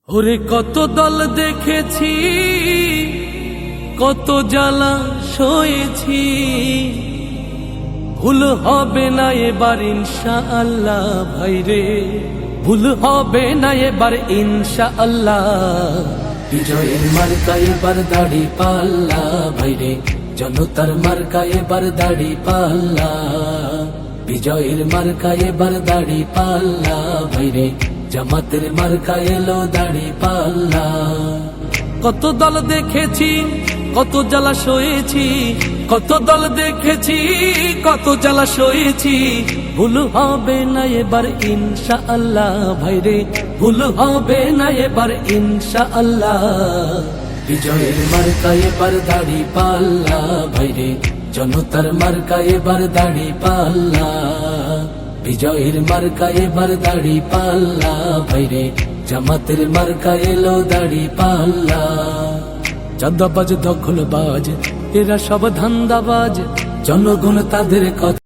ওরে কত দল দেখেছি, কত জ্বালা সয়েছি, ভুল হবে না এবার ইনশাআল্লাহ ভাইরে, ভুল হবে না এবার ইনশাআল্লাহ। বিজয়ের মার্কা এবার দাড়ি পাল্লা ভাইরে, জনতার মার্কা এবার দাড়ি পাল্লা। বিজয়ের মার্কা এবার দাড়ি পাল্লা ভাইরে, জামাতের মার্কা এলো দাড়ি পাল্লা। কত দল দেখেছি, কত জ্বালা সয়েছি, কত দল দেখেছি, কত জ্বালা সয়েছি, ভুল হবে না এবার ইনশাআল্লাহ ভাইরে, ভুল হবে না এবার ইনশাআল্লাহ। বিজয়ের মার্কা এবার দাড়ি পাল্লা ভাইরে, জনতার মার্কা এবার দাড়ি পাল্লা। বিজয়ের মার্কা এবার দাড়ি পাল্লা ভাইরে, জামাতের মার্কা এলো দাড়ি পাল্লা। চাঁদাবাজ দখলবাজ এরা সব ধান্দাবাজ, জনগণ তাদের কথা